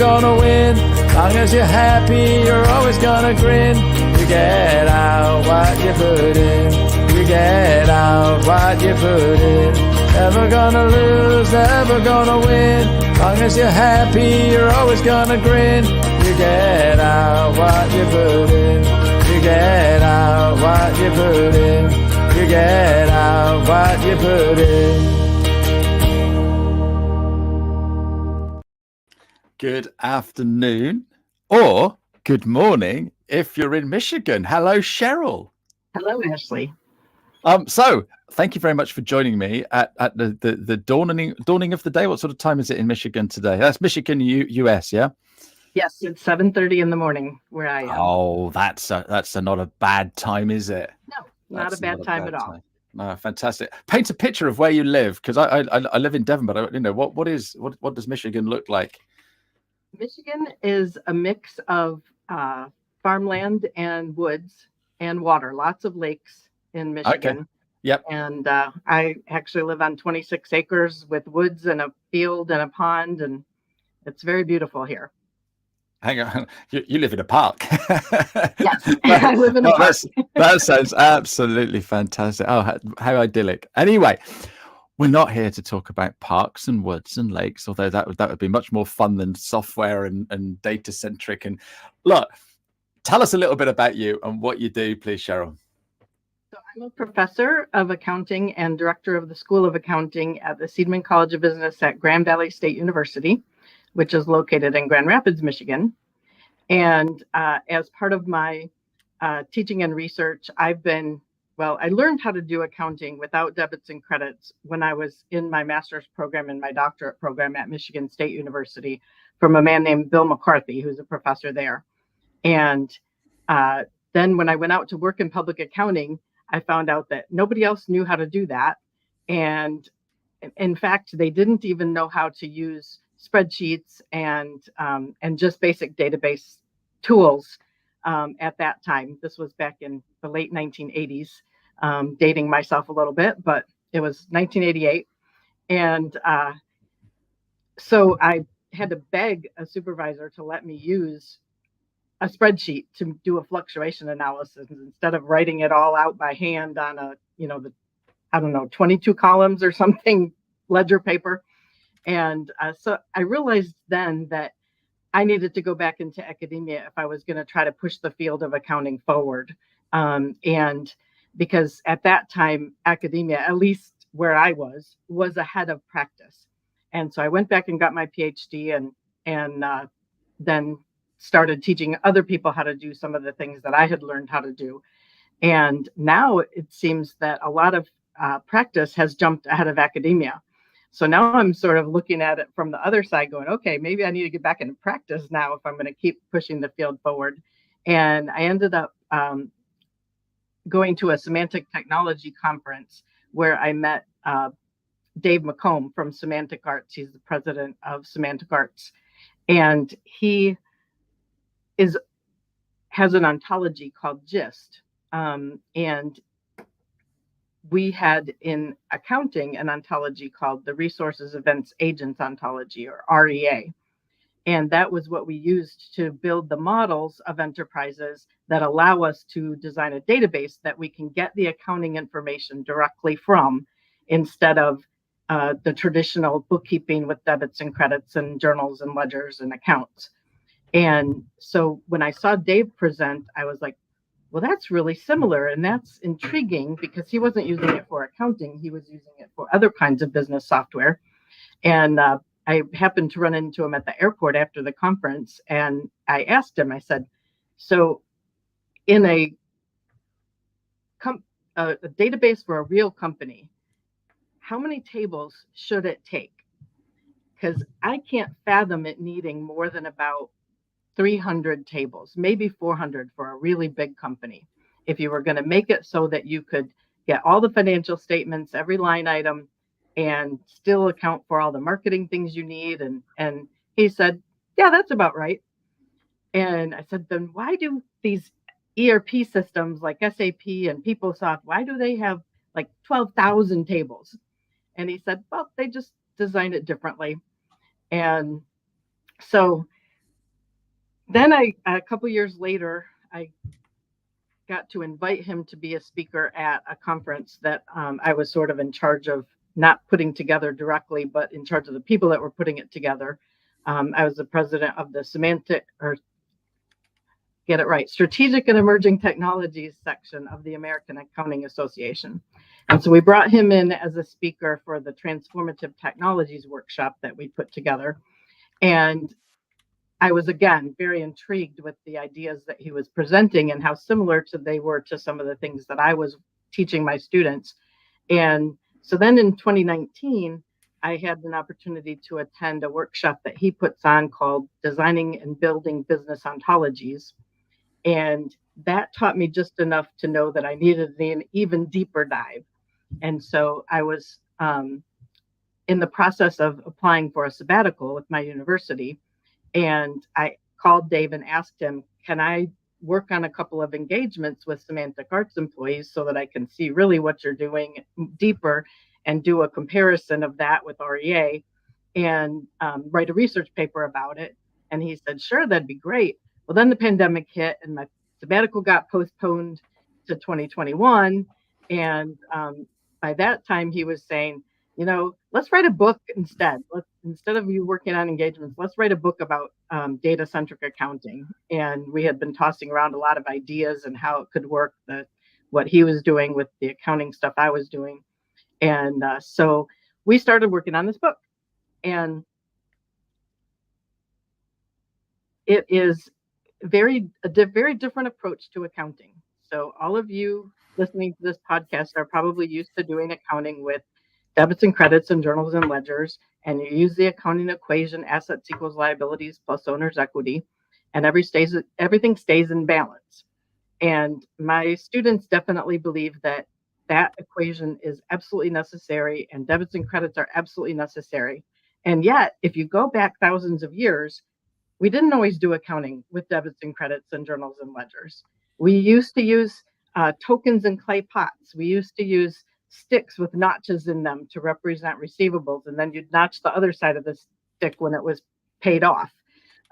gonna win. Long as you're happy, you're always gonna grin. You get out what you put in. You get out what you put in. Never gonna lose, never gonna win. Long as you're happy, you're always gonna grin. You get out what you put in. You get out what you put in. You get out what you put in. Good afternoon, or good morning if you're in Michigan. Hello, Cheryl. Hello, Ashley. So thank you very much for joining me at the dawning of the day. What sort of time is it in Michigan today? That's Michigan, US, yeah? Yes, it's 7:30 in the morning where I am. Oh, that's not a bad time, is it? No, not a bad time at all. No, fantastic. Paint a picture of where you live, because I live in Devon, but what does Michigan look like? Michigan is a mix of farmland and woods and water. Lots of lakes in Michigan. Okay. Yep. And I actually live on 26 acres with woods and a field and a pond, and it's very beautiful here. Hang on, you live in a park? Yes, I live in a park. That sounds absolutely fantastic. Oh, how idyllic. Anyway, we're not here to talk about parks and woods and lakes, although that would be much more fun than software and data centric. And look, tell us a little bit about you and what you do, please, Cheryl. So I'm a professor of accounting and director of the School of Accounting at the Seidman College of Business at Grand Valley State University, which is located in Grand Rapids, Michigan. And as part of my teaching and research, I learned how to do accounting without debits and credits when I was in my master's program and my doctorate program at Michigan State University from a man named Bill McCarthy, who's a professor there. And then when I went out to work in public accounting, I found out that nobody else knew how to do that. And in fact, they didn't even know how to use spreadsheets and just basic database tools at that time. This was back in the late 1980s, dating myself a little bit, but it was 1988. And so I had to beg a supervisor to let me use a spreadsheet to do a fluctuation analysis instead of writing it all out by hand on 22 columns or something ledger paper. And so I realized then that I needed to go back into academia if I was going to try to push the field of accounting forward. And because at that time, academia, at least where I was ahead of practice. And so I went back and got my PhD and then started teaching other people how to do some of the things that I had learned how to do. And now it seems that a lot of practice has jumped ahead of academia. So now I'm sort of looking at it from the other side going, okay, maybe I need to get back into practice now if I'm going to keep pushing the field forward. And I ended up going to a semantic technology conference where I met Dave McComb from Semantic Arts. He's the president of Semantic Arts. And he has an ontology called GIST. And we had in accounting an ontology called the Resources, Events, Agents Ontology, or REA. And that was what we used to build the models of enterprises that allow us to design a database that we can get the accounting information directly from instead of the traditional bookkeeping with debits and credits and journals and ledgers and accounts. And so when I saw Dave present, I was like, well, that's really similar. And that's intriguing because he wasn't using it for accounting. He was using it for other kinds of business software. And I happened to run into him at the airport after the conference. And I asked him, I said, so in a database for a real company, how many tables should it take? Because I can't fathom it needing more than about 300 tables, maybe 400 for a really big company. If you were going to make it so that you could get all the financial statements, every line item, and still account for all the marketing things you need. And he said, yeah, that's about right. And I said, then why do these ERP systems like SAP and PeopleSoft, why do they have like 12,000 tables? And he said, well, they just designed it differently. And so Then a couple years later, I got to invite him to be a speaker at a conference that I was sort of in charge of, not putting together directly, but in charge of the people that were putting it together. I was the president of the get it right, Strategic and Emerging Technologies section of the American Accounting Association. And so we brought him in as a speaker for the Transformative Technologies workshop that we put together. And I was, again, very intrigued with the ideas that he was presenting and how similar they were to some of the things that I was teaching my students. And so then in 2019, I had an opportunity to attend a workshop that he puts on called Designing and Building Business Ontologies. And that taught me just enough to know that I needed an even deeper dive. And so I was in the process of applying for a sabbatical with my university. And I called Dave and asked him, can I work on a couple of engagements with Semantic Arts employees so that I can see really what you're doing deeper and do a comparison of that with REA and write a research paper about it? And he said, sure, that'd be great. Well, then the pandemic hit and my sabbatical got postponed to 2021. And by that time, he was saying, let's write a book instead. Instead of you working on engagements, let's write a book about data-centric accounting. And we had been tossing around a lot of ideas and how it could work, what he was doing with the accounting stuff I was doing. And so we started working on this book. And it is a very different approach to accounting. So all of you listening to this podcast are probably used to doing accounting with debits and credits and journals and ledgers, and you use the accounting equation assets equals liabilities plus owner's equity, and everything stays in balance. And my students definitely believe that equation is absolutely necessary and debits and credits are absolutely necessary. And yet, if you go back thousands of years, we didn't always do accounting with debits and credits and journals and ledgers. We used to use tokens and clay pots. We used to use sticks with notches in them to represent receivables, and then you'd notch the other side of the stick when it was paid off.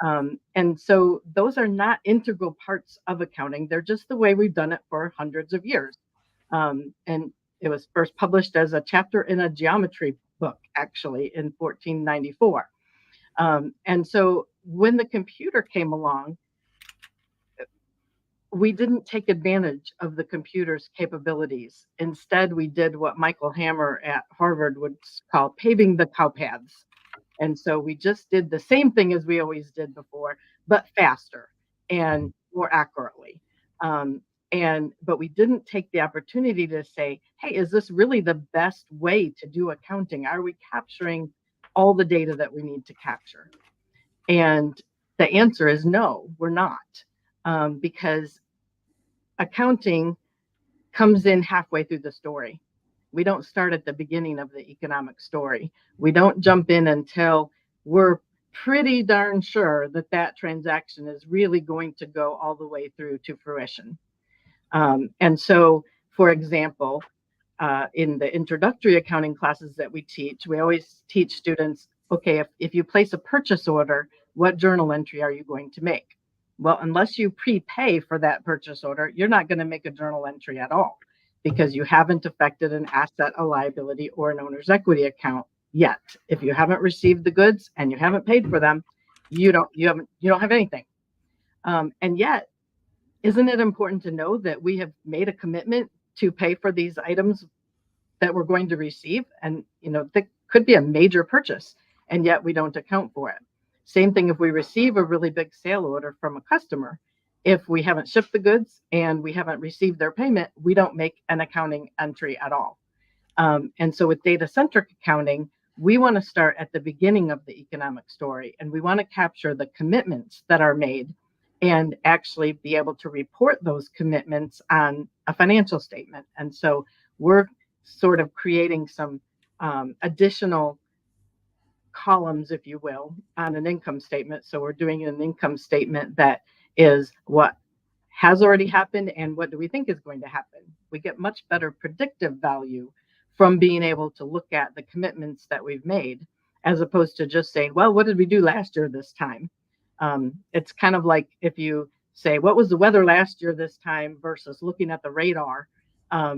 And so those are not integral parts of accounting. They're just the way we've done it for hundreds of years. And it was first published as a chapter in a geometry book, actually, in 1494. And so when the computer came along, we didn't take advantage of the computer's capabilities. Instead, we did what Michael Hammer at Harvard would call paving the cow paths. And so we just did the same thing as we always did before, but faster and more accurately. But we didn't take the opportunity to say, hey, is this really the best way to do accounting? Are we capturing all the data that we need to capture? And the answer is no, we're not. Because accounting comes in halfway through the story. We don't start at the beginning of the economic story. We don't jump in until we're pretty darn sure that transaction is really going to go all the way through to fruition. And so, for example, in the introductory accounting classes that we teach, we always teach students, okay, if you place a purchase order, what journal entry are you going to make? Well, unless you prepay for that purchase order, you're not going to make a journal entry at all because you haven't affected an asset, a liability, or an owner's equity account yet. If you haven't received the goods and you haven't paid for them, you don't have anything. And yet, isn't it important to know that we have made a commitment to pay for these items that we're going to receive? And that could be a major purchase, and yet we don't account for it. Same thing if we receive a really big sale order from a customer. If we haven't shipped the goods and we haven't received their payment, we don't make an accounting entry at all. And so with data-centric accounting, we want to start at the beginning of the economic story, and we want to capture the commitments that are made and actually be able to report those commitments on a financial statement. And so we're sort of creating some additional columns, if you will, on an income statement. So we're doing an income statement that is what has already happened and what do we think is going to happen. We get much better predictive value from being able to look at the commitments that we've made, as opposed to just saying, well, what did we do last year this time? It's kind of like if you say, what was the weather last year this time versus looking at the radar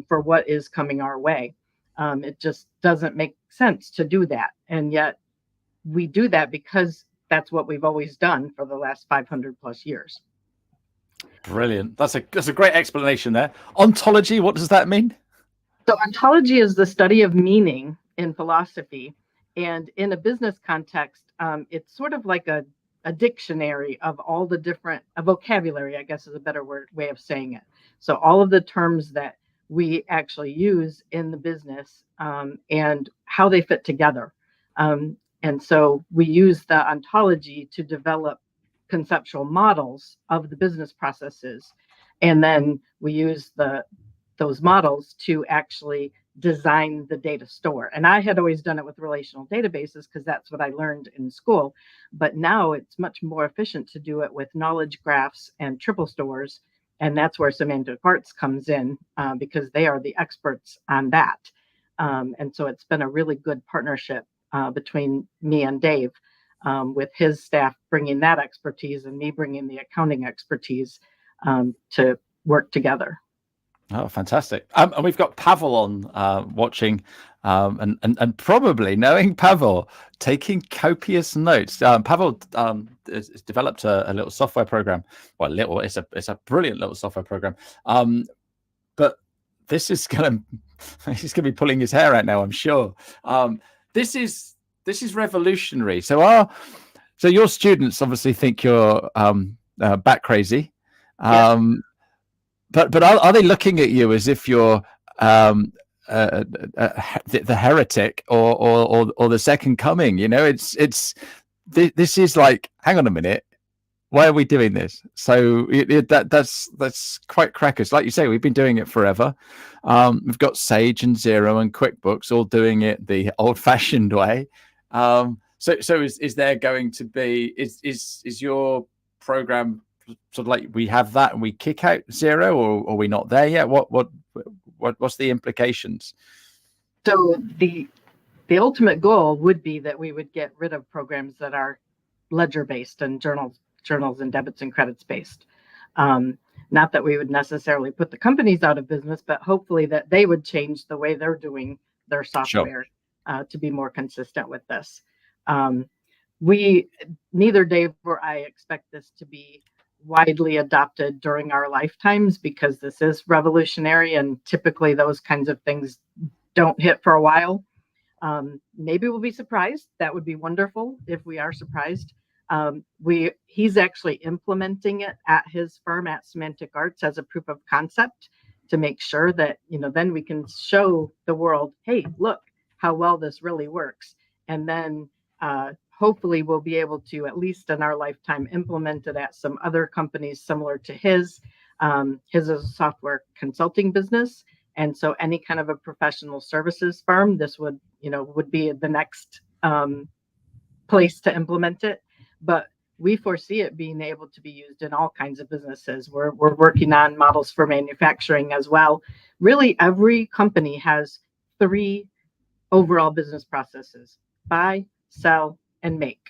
for what is coming our way. It just doesn't make sense to do that. And yet we do that because that's what we've always done for the last 500 plus years. Brilliant. That's a great explanation there. Ontology, what does that mean? So ontology is the study of meaning in philosophy. And in a business context, it's sort of like a dictionary of all the different, a vocabulary, I guess is a better way of saying it. So all of the terms that we actually use in the business and how they fit together. And so we use the ontology to develop conceptual models of the business processes. And then we use those models to actually design the data store. And I had always done it with relational databases because that's what I learned in school. But now it's much more efficient to do it with knowledge graphs and triple stores. And that's where Semantic Arts comes in because they are the experts on that. And so it's been a really good partnership between me and Dave with his staff bringing that expertise and me bringing the accounting expertise to work together. Oh, fantastic. And we've got Pavel on watching and probably, knowing Pavel, taking copious notes. Pavel has developed a little software program. Well, it's a brilliant little software program. But he's going to be pulling his hair out now, I'm sure. This is revolutionary. So your students obviously think you're bat crazy. Yes. But are they looking at you as if you're the heretic or the second coming? You know, this is like, hang on a minute, why are we doing this? So that's quite crackers. Like you say, we've been doing it forever. We've got Sage and Xero and QuickBooks all doing it the old-fashioned way. So is there going to be is your program sort of like we have that and we kick out Xero, or are we not there yet? What's the implications? So the ultimate goal would be that we would get rid of programs that are ledger based and journals and debits and credits based. Not that we would necessarily put the companies out of business, but hopefully that they would change the way they're doing their software to be more consistent with this. Neither Dave or I expect this to be widely adopted during our lifetimes because this is revolutionary and typically those kinds of things don't hit for a while. Maybe we'll be surprised. That would be wonderful if we are surprised. He's actually implementing it at his firm at Semantic Arts as a proof of concept to make sure that, then we can show the world, hey, look how well this really works. And then hopefully we'll be able to, at least in our lifetime, implement it at some other companies similar to his. His is a software consulting business. And so any kind of a professional services firm, this would be the next place to implement it. But we foresee it being able to be used in all kinds of businesses. We're working on models for manufacturing as well. Really, every company has 3 overall business processes: buy, sell, and make.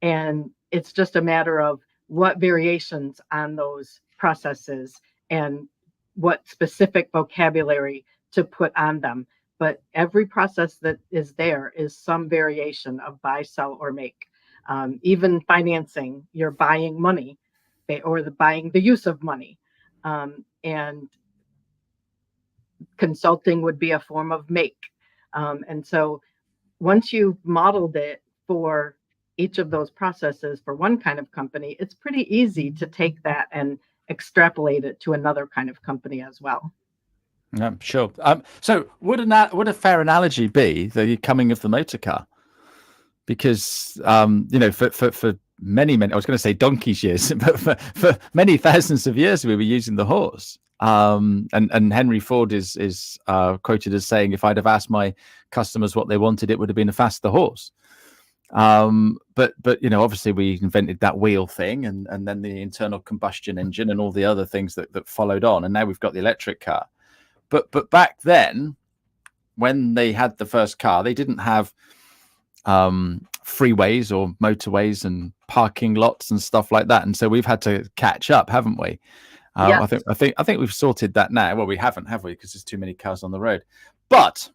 And it's just a matter of what variations on those processes and what specific vocabulary to put on them. But every process that is there is some variation of buy, sell, or make. Even financing, you're buying money or buying the use of money. And consulting would be a form of make. And so once you've modeled it for each of those processes for one kind of company, it's pretty easy to take that and extrapolate it to another kind of company as well. Yeah, sure. So would a fair analogy be the coming of the motor car? Because for many, I was going to say donkey's years, but for many thousands of years we were using the horse. And Henry Ford is quoted as saying, if I'd have asked my customers what they wanted, it would have been a faster horse. But obviously we invented that wheel thing and then the internal combustion engine and all the other things that followed on, and now we've got the electric car. But back then, when they had the first car, they didn't have freeways or motorways and parking lots and stuff like that. And so we've had to catch up, haven't we? Yes. I think we've sorted that now. Well, we haven't, have we? Because there's too many cars on the road. But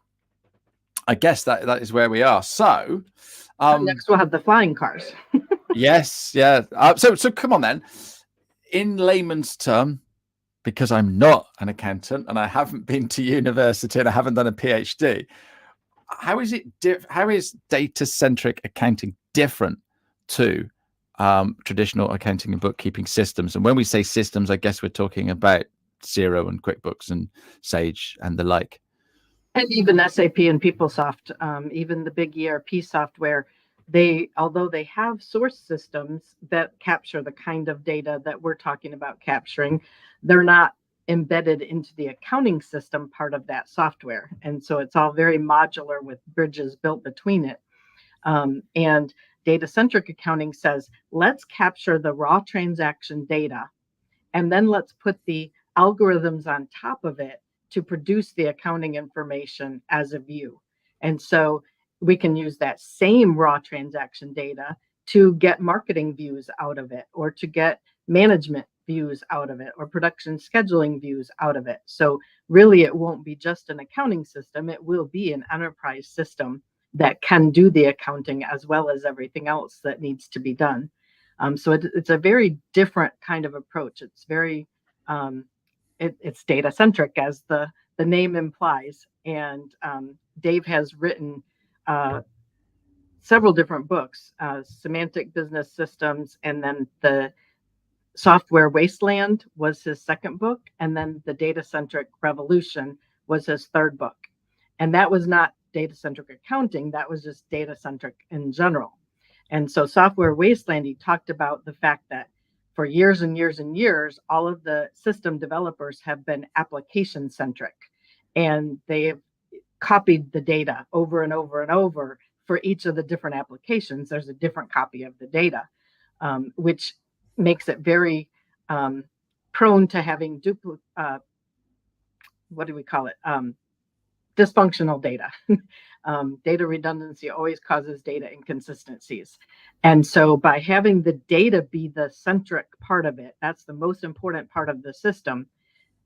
I guess that is where we are. So next we'll have the flying cars. yes, yeah. So come on then. In layman's term, because I'm not an accountant and I haven't been to university and I haven't done a PhD, how is it? How is data-centric accounting different to traditional accounting and bookkeeping systems? And when we say systems, I guess we're talking about Xero and QuickBooks and Sage and the like. And even SAP and PeopleSoft, even the big ERP software, although they have source systems that capture the kind of data that we're talking about capturing, they're not embedded into the accounting system part of that software. And so it's all very modular with bridges built between it. And data-centric accounting says, let's capture the raw transaction data, and then let's put the algorithms on top of it to produce the accounting information as a view. And so we can use that same raw transaction data to get marketing views out of it, or to get management views out of it, or production scheduling views out of it. So really, it won't be just an accounting system. It will be an enterprise system that can do the accounting as well as everything else that needs to be done. So it's a very different kind of approach. It's very, it's data-centric, as the name implies. And Dave has written several different books, Semantic Business Systems, and then the Software Wasteland was his second book, and then the Data-Centric Revolution was his third book. And that was not data-centric accounting, that was just data-centric in general. And so Software Wasteland, he talked about the fact that for years and years and years, all of the system developers have been application-centric, and they have copied the data over and over and over. For each of the different applications, there's a different copy of the data, which makes it very prone to having dysfunctional data. Data redundancy always causes data inconsistencies. And so by having the data be the centric part of it, that's the most important part of the system,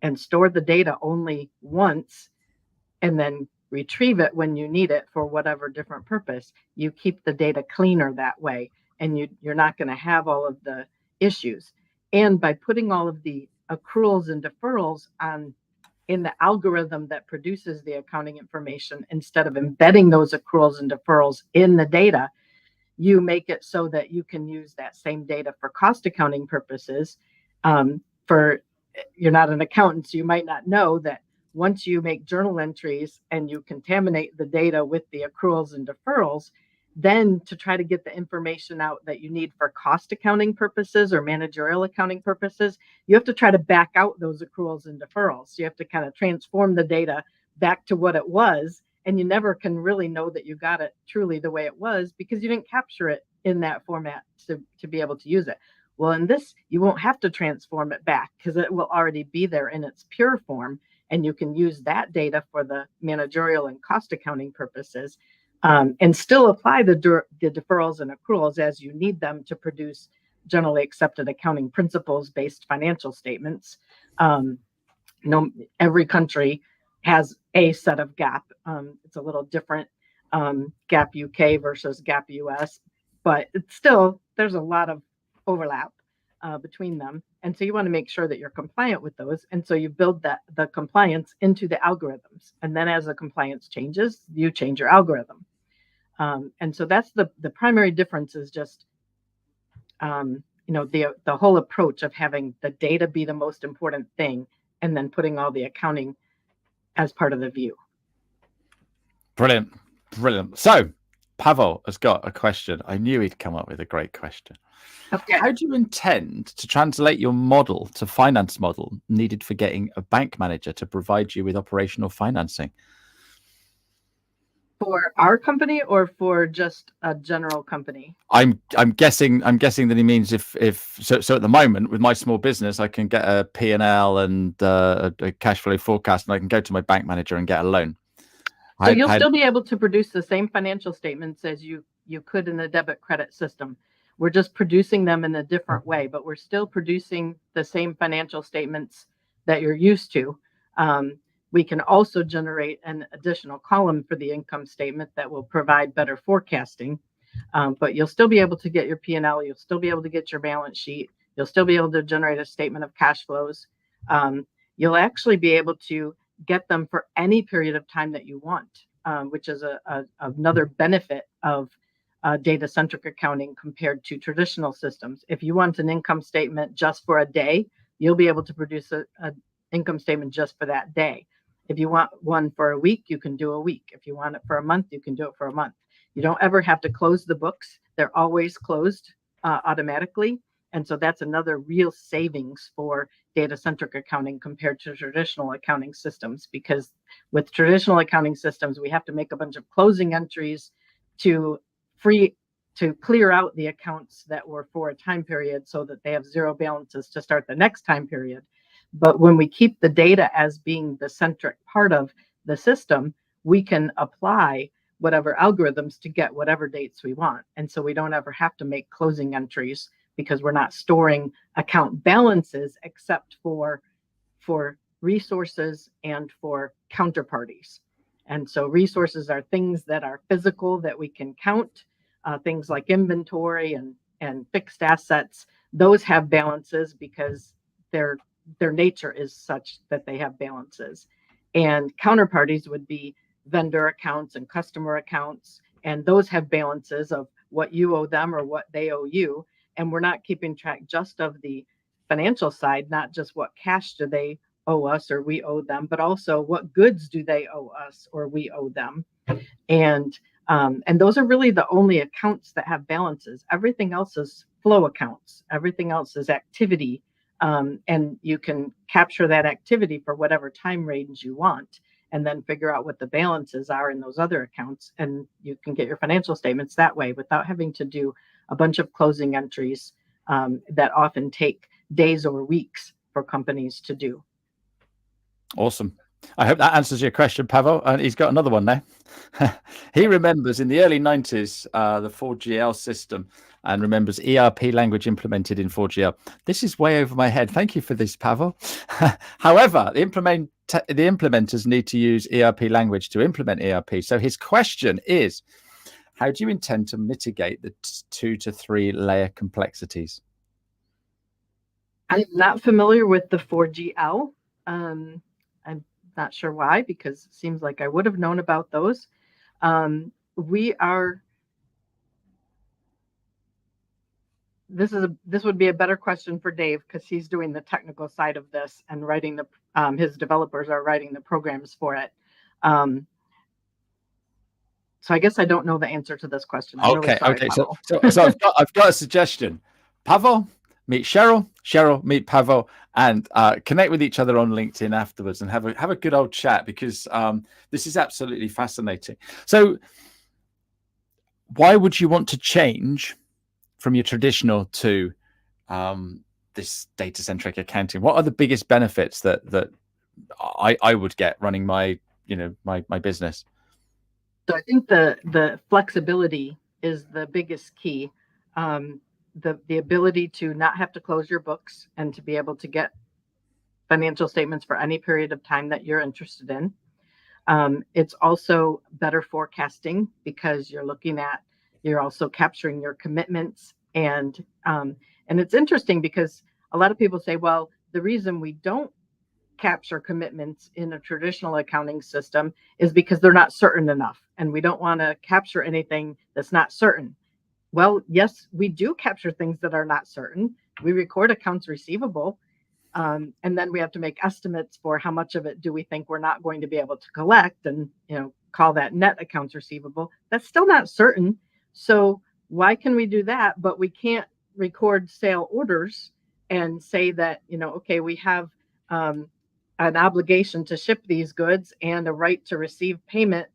and store the data only once and then retrieve it when you need it for whatever different purpose, you keep the data cleaner that way, and you're not going to have all of the issues. And by putting all of the accruals and deferrals in the algorithm that produces the accounting information, instead of embedding those accruals and deferrals in the data, you make it so that you can use that same data for cost accounting purposes. You're not an accountant, so you might not know that once you make journal entries and you contaminate the data with the accruals and deferrals, then to try to get the information out that you need for cost accounting purposes or managerial accounting purposes, you have to try to back out those accruals and deferrals. So you have to kind of transform the data back to what it was, and you never can really know that you got it truly the way it was because you didn't capture it in that format to be able to use it. Well, in this, you won't have to transform it back because it will already be there in its pure form, and you can use that data for the managerial and cost accounting purposes. And still apply the deferrals and accruals as you need them to produce generally accepted accounting principles based financial statements. Every country has a set of GAAP. It's a little different, GAAP UK versus GAAP US, but it's still, there's a lot of overlap between them. And so you want to make sure that you're compliant with those. And so you build the compliance into the algorithms. And then as the compliance changes, you change your algorithm. And so that's the primary difference, is just the whole approach of having the data be the most important thing, and then putting all the accounting as part of the view. Brilliant. So Pavel has got a question. I knew he'd come up with a great question. Okay. How do you intend to translate your model to finance model needed for getting a bank manager to provide you with operational financing? For our company or for just a general company? I'm guessing that he means if so at the moment with my small business, I can get a P&L and a cash flow forecast, and I can go to my bank manager and get a loan. So you'll still be able to produce the same financial statements as you you could in a debit credit system. We're just producing them in a different way, but we're still producing the same financial statements that you're used to. We can also generate an additional column for the income statement that will provide better forecasting. But you'll still be able to get your P&L. You'll still be able to get your balance sheet. You'll still be able to generate a statement of cash flows. You'll actually be able to get them for any period of time that you want, which is another benefit of data-centric accounting compared to traditional systems. If you want an income statement just for a day, you'll be able to produce an income statement just for that day. If you want one for a week, you can do a week. If you want it for a month, you can do it for a month. You don't ever have to close the books. They're always closed automatically. And so that's another real savings for data-centric accounting compared to traditional accounting systems, because with traditional accounting systems, we have to make a bunch of closing entries to clear out the accounts that were for a time period so that they have zero balances to start the next time period. But when we keep the data as being the centric part of the system, we can apply whatever algorithms to get whatever dates we want. And so we don't ever have to make closing entries because we're not storing account balances except for resources and for counterparties. And so resources are things that are physical that we can count, things like inventory and fixed assets. Those have balances because their nature is such that they have balances. And counterparties would be vendor accounts and customer accounts, and those have balances of what you owe them or what they owe you. And we're not keeping track just of the financial side, not just what cash do they owe us or we owe them, but also what goods do they owe us or we owe them. And those are really the only accounts that have balances. Everything else is flow accounts. Everything else is activity. And you can capture that activity for whatever time range you want, and then figure out what the balances are in those other accounts. And you can get your financial statements that way without having to do a bunch of closing entries that often take days or weeks for companies to do. Awesome. I hope that answers your question, Pavel. And he's got another one now. He remembers in the early 90s, the 4GL system, and remembers ERP language implemented in 4GL. This is way over my head. Thank you for this, Pavel. However, the implementers need to use ERP language to implement ERP. So his question is, how do you intend to mitigate the 2 to 3 layer complexities? I'm not familiar with the 4GL. I'm not sure why, because it seems like I would have known about those. This would be a better question for Dave, because he's doing the technical side of this and writing his developers are writing the programs for it. So I guess I don't know the answer to this question. I'm really sorry, Pavel. So I've got a suggestion. Pavel, meet Cheryl. Cheryl, meet Pavel, and connect with each other on LinkedIn afterwards and have a good old chat, because this is absolutely fascinating. So why would you want to change from your traditional to this data-centric accounting? What are the biggest benefits that I would get running my business? So I think the flexibility is the biggest key. The ability to not have to close your books and to be able to get financial statements for any period of time that you're interested in. It's also better forecasting, because you're also capturing your commitments. And it's interesting because a lot of people say, well, the reason we don't capture commitments in a traditional accounting system is because they're not certain enough, and we don't want to capture anything that's not certain. Well, yes, we do capture things that are not certain. We record accounts receivable, and then we have to make estimates for how much of it do we think we're not going to be able to collect, and call that net accounts receivable. That's still not certain. So why can we do that, but we can't record sale orders and say that, okay, we have an obligation to ship these goods and a right to receive payment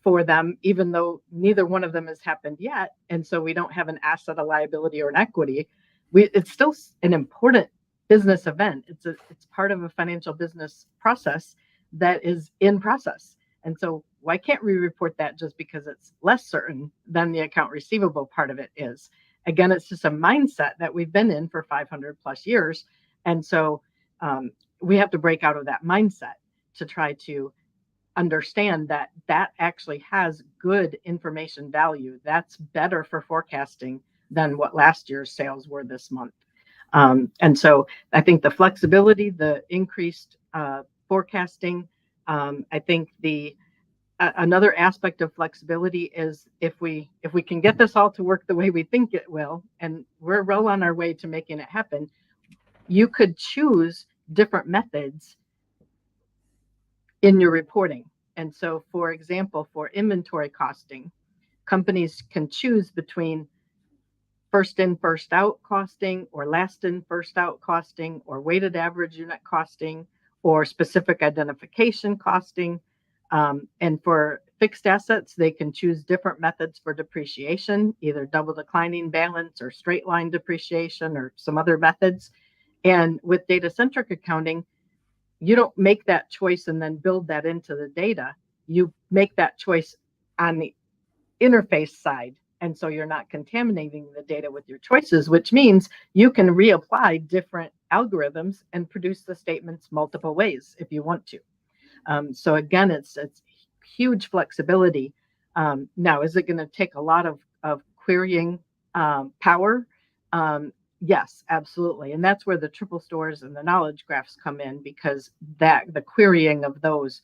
for them, even though neither one of them has happened yet. And so we don't have an asset, a liability, or an equity. It's still an important business event. It's part of a financial business process that is in process. And so why can't we report that just because it's less certain than the account receivable part of it is? Again, it's just a mindset that we've been in for 500 plus years. And so we have to break out of that mindset to try to understand that that actually has good information value. That's better for forecasting than what last year's sales were this month. And so I think the flexibility, the increased forecasting, I think another aspect of flexibility is if we can get this all to work the way we think it will, and we're well on our way to making it happen, you could choose different methods in your reporting. And so, for example, for inventory costing, companies can choose between first in, first out costing, or last in, first out costing, or weighted average unit costing, or specific identification costing. And for fixed assets, they can choose different methods for depreciation, either double declining balance or straight line depreciation or some other methods. And with data-centric accounting, you don't make that choice and then build that into the data. You make that choice on the interface side. And so you're not contaminating the data with your choices, which means you can reapply different algorithms and produce the statements multiple ways if you want to. So again, it's huge flexibility. Now, is it going to take a lot of querying power? Yes, absolutely. And that's where the triple stores and the knowledge graphs come in, because the querying of those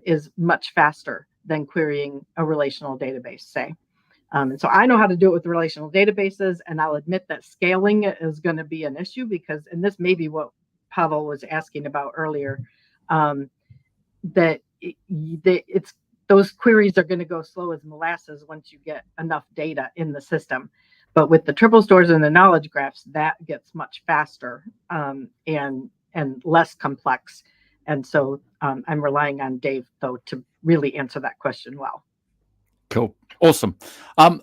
is much faster than querying a relational database, say. And so I know how to do it with relational databases, and I'll admit that scaling is going to be an issue because, and this may be what Pavel was asking about earlier, that it's those queries are going to go slow as molasses once you get enough data in the system. But with the triple stores and the knowledge graphs, that gets much faster and less complex. And so I'm relying on Dave, though, to really answer that question well. Cool. Awesome.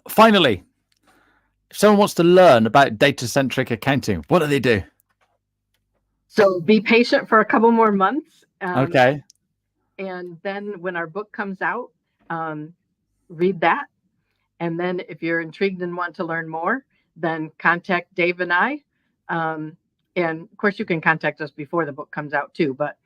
Finally, if someone wants to learn about data-centric accounting, what do they do? So be patient for a couple more months. Okay. And then when our book comes out, read that. And then if you're intrigued and want to learn more, then contact Dave and I. And of course, you can contact us before the book comes out too. But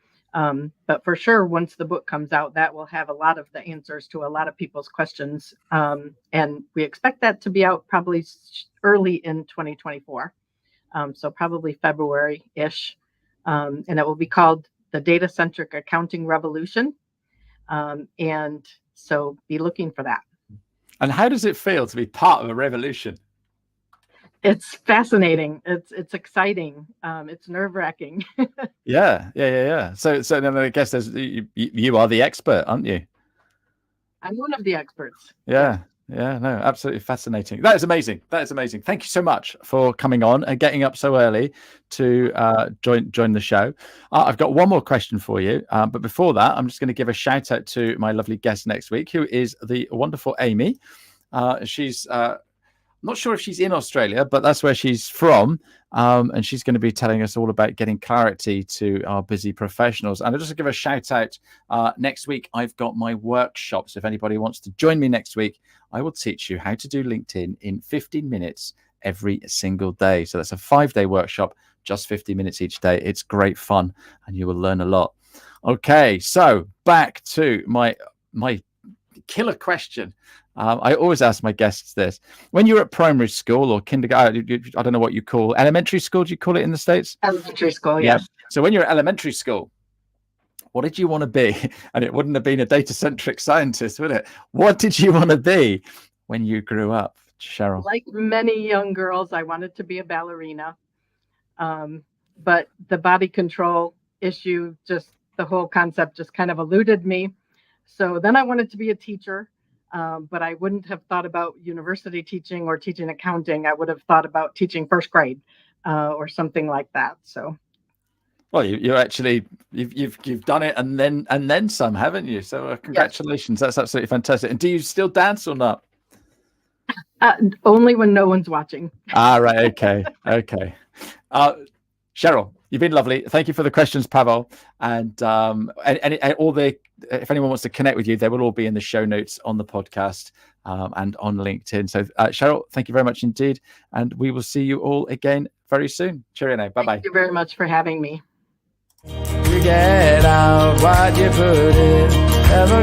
for sure, once the book comes out, that will have a lot of the answers to a lot of people's questions. And we expect that to be out probably early in 2024. So probably February-ish. And it will be called The Data-Centric Accounting Revolution. And so be looking for that. And how does it feel to be part of a revolution? It's fascinating. It's exciting. It's nerve-wracking. Yeah. So then I guess you are the expert, aren't you? I'm one of the experts. Yeah. No, absolutely fascinating. That is amazing. Thank you so much for coming on and getting up so early to join the show. I've got one more question for you, but before that, I'm just going to give a shout out to my lovely guest next week, who is the wonderful Amy. She's I'm not sure if she's in Australia, but that's where she's from. And she's going to be telling us all about getting clarity to our busy professionals. And I'll just give a shout out next week. I've got my workshop. So if anybody wants to join me next week, I will teach you how to do LinkedIn in 15 minutes every single day. So that's a 5-day workshop, just 50 minutes each day. It's great fun and you will learn a lot. Okay, so back to my killer question. I always ask my guests this. When you're at primary school or kindergarten, I don't know what you call elementary school. Do you call it in the States? Elementary school, yes. Yeah. So when you're at elementary school, what did you want to be? And it wouldn't have been a data-centric scientist, would it? What did you want to be when you grew up, Cheryl? Like many young girls, I wanted to be a ballerina. But the body control issue, just the whole concept just kind of eluded me. So then I wanted to be a teacher. But I wouldn't have thought about university teaching or teaching accounting. I would have thought about teaching first grade or something like that. So, well, you're actually you've done it and then some, haven't you? So congratulations, yes. That's absolutely fantastic. And do you still dance or not? Only when no one's watching. Right. Okay. Cheryl, you've been lovely. Thank you for the questions, Pavel. And all the, if anyone wants to connect with you, they will all be in the show notes on the podcast and on LinkedIn. So Cheryl, thank you very much indeed. And we will see you all again very soon. Cheerio now. Bye-bye. Thank you very much for having me. You get out what you put in. Never